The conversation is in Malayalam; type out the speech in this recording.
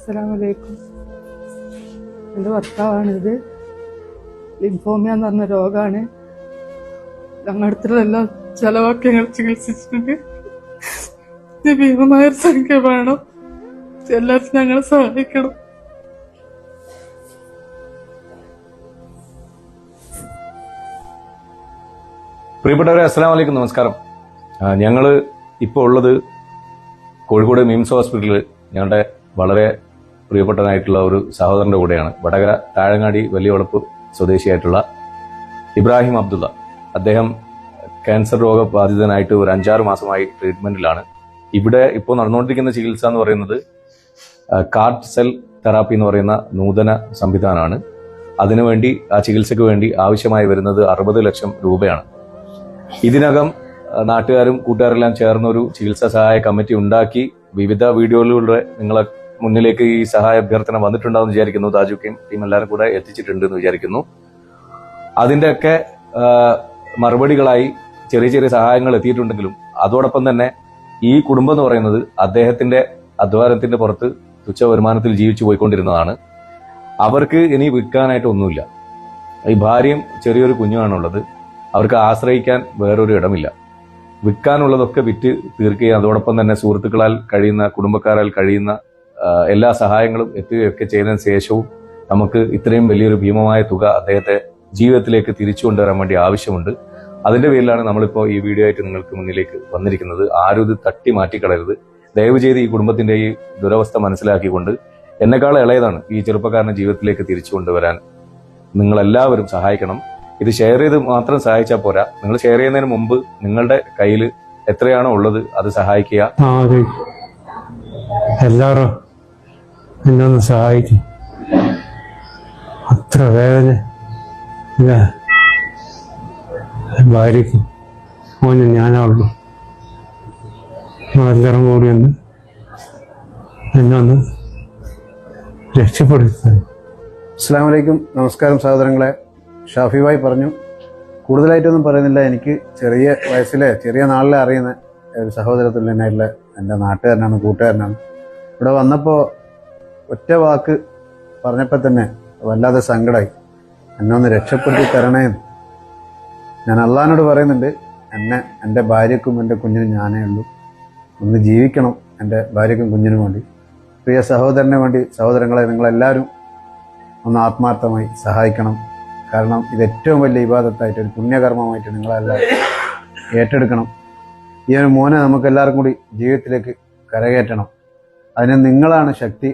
അസ്സലാമലൈക്കും. എൻ്റെ ഭർത്താവാണിത്. ലിംഫോമിയ എന്ന് പറഞ്ഞ രോഗമാണ്. ഞങ്ങളുടെ അടുത്തുള്ള എല്ലാം ചെലവാക്കി ഞങ്ങൾ ചികിത്സിച്ചിട്ടുണ്ട്. ഭീമമായൊരു സംഖ്യ വേണം. എല്ലാവരും ഞങ്ങളെ സഹായിക്കണം. പ്രിയപ്പെട്ടവരെ, അസ്സലാമു അലൈക്കും, നമസ്കാരം. ഞങ്ങൾ ഇപ്പോൾ ഉള്ളത് കോഴിക്കോട് മിംസ് ഹോസ്പിറ്റലിൽ ഞങ്ങളുടെ വളരെ പ്രിയപ്പെട്ടതായിട്ടുള്ള ഒരു സഹോദരൻ്റെ കൂടെയാണ്. വടകര താഴങ്ങാടി വലിയവളപ്പ് സ്വദേശിയായിട്ടുള്ള ഇബ്രാഹിം അബ്ദുള്ള. അദ്ദേഹം ക്യാൻസർ രോഗബാധിതനായിട്ട് ഒരു 5-6 മാസമായി ട്രീറ്റ്മെന്റിലാണ്. ഇവിടെ ഇപ്പോൾ നടന്നുകൊണ്ടിരിക്കുന്ന ചികിത്സ എന്ന് പറയുന്നത് കാർഡ് സെൽ തെറാപ്പി എന്ന് പറയുന്ന നൂതന സംവിധാനമാണ്. അതിനുവേണ്ടി, ആ ചികിത്സയ്ക്ക് വേണ്ടി ആവശ്യമായി വരുന്നത് 60 ലക്ഷം രൂപയാണ്. ഇതിനകം നാട്ടുകാരും കൂട്ടുകാരെല്ലാം ചേർന്നൊരു ചികിത്സാ സഹായ കമ്മിറ്റി ഉണ്ടാക്കി വിവിധ വീഡിയോകളിലൂടെ നിങ്ങളെ മുന്നിലേക്ക് ഈ സഹായ അഭ്യർത്ഥന വന്നിട്ടുണ്ടാവും വിചാരിക്കുന്നു. താജുക്കയും ടീം എല്ലാവരും കൂടെ എത്തിച്ചിട്ടുണ്ട് എന്ന് വിചാരിക്കുന്നു. അതിൻ്റെയൊക്കെ മറുപടികളായി ചെറിയ ചെറിയ സഹായങ്ങൾ എത്തിയിട്ടുണ്ടെങ്കിലും അതോടൊപ്പം തന്നെ ഈ കുടുംബം എന്ന് പറയുന്നത് അദ്ദേഹത്തിന്റെ അധ്വാനത്തിന്റെ പുറത്ത് തുച്ഛ വരുമാനത്തിൽ ജീവിച്ചു പോയിക്കൊണ്ടിരുന്നതാണ്. അവർക്ക് ഇനി വിൽക്കാനായിട്ട് ഒന്നുമില്ല. ഈ ഭാര്യയും ചെറിയൊരു കുഞ്ഞുമാണുള്ളത്. അവർക്ക് ആശ്രയിക്കാൻ വേറൊരു ഇടമില്ല. വിൽക്കാനുള്ളതൊക്കെ വിറ്റ് തീർക്കുകയും അതോടൊപ്പം തന്നെ സുഹൃത്തുക്കളാൽ കഴിയുന്ന, കുടുംബക്കാരാൽ കഴിയുന്ന എല്ലാ സഹായങ്ങളും എത്തുകയൊക്കെ ചെയ്തതിനു ശേഷവും നമുക്ക് ഇത്രയും വലിയൊരു ഭീമമായ തുക അദ്ദേഹത്തെ ജീവിതത്തിലേക്ക് തിരിച്ചു കൊണ്ടുവരാൻ വേണ്ടി ആവശ്യമുണ്ട്. അതിന്റെ പേരിലാണ് നമ്മളിപ്പോൾ ഈ വീഡിയോ ആയിട്ട് നിങ്ങൾക്ക് മുന്നിലേക്ക് വന്നിരിക്കുന്നത്. ആരും ഇത് തട്ടി മാറ്റിക്കളയരുത്. ദയവ് ചെയ്ത് ഈ കുടുംബത്തിന്റെ ഈ ദുരവസ്ഥ മനസ്സിലാക്കിക്കൊണ്ട്, എന്നെക്കാൾ ഇളയതാണ് ഈ ചെറുപ്പക്കാരനെ ജീവിതത്തിലേക്ക് തിരിച്ചു കൊണ്ടുവരാൻ നിങ്ങളെല്ലാവരും സഹായിക്കണം. ഇത് ഷെയർ ചെയ്ത് മാത്രം സഹായിച്ചാൽ പോരാ. നിങ്ങൾ ഷെയർ ചെയ്യുന്നതിന് മുമ്പ് നിങ്ങളുടെ കയ്യിൽ എത്രയാണോ ഉള്ളത് അത് സഹായിക്കുക. എല്ലാവരും എന്നൊന്ന് സഹായിക്കും. അത്ര വേദന ഭാര്യക്കും മോനും ഞാനുള്ളൂ. എല്ലാവരും കൂടി ഒന്ന് എന്നൊന്ന് രക്ഷപ്പെടുത്താൻ. അസ്സലാമു അലൈക്കും, നമസ്കാരം സഹോദരങ്ങളെ. ഷാഫി ഭായി പറഞ്ഞു, കൂടുതലായിട്ടൊന്നും പറയുന്നില്ല. എനിക്ക് ചെറിയ വയസ്സിലെ, ചെറിയ നാളിലെ അറിയുന്ന ഒരു സഹോദരത്തുല്യനായിട്ടുള്ള എൻ്റെ നാട്ടുകാരനാണ്, കൂട്ടുകാരനാണ്. ഇവിടെ വന്നപ്പോൾ ഒറ്റ വാക്ക് പറഞ്ഞപ്പോൾ തന്നെ വല്ലാതെ സങ്കടമായി. എന്നെ ഒന്ന് രക്ഷപ്പെടുത്തി തരണേന്ന് ഞാൻ അള്ളാഹിനോട് പറയുന്നുണ്ട്. എൻ്റെ ഭാര്യക്കും എൻ്റെ കുഞ്ഞിനും ഞാനേ ഉള്ളൂ. ഒന്ന് ജീവിക്കണം എൻ്റെ ഭാര്യക്കും കുഞ്ഞിനും വേണ്ടി. പ്രിയ സഹോദരന് വേണ്ടി സഹോദരങ്ങളെ നിങ്ങളെല്ലാവരും ഒന്ന് ആത്മാർത്ഥമായി സഹായിക്കണം. കാരണം ഇത് ഏറ്റവും വലിയ ഇബാദത്തായിട്ട്, ഒരു പുണ്യകർമ്മമായിട്ട് നിങ്ങളെല്ലാവരും ഏറ്റെടുക്കണം. ഈ ഒരു മോനെ നമുക്ക് എല്ലാവർക്കും കൂടി ജീവിതത്തിലേക്ക് കരകയറ്റണം. അതിന് നിങ്ങളാണ് ശക്തി.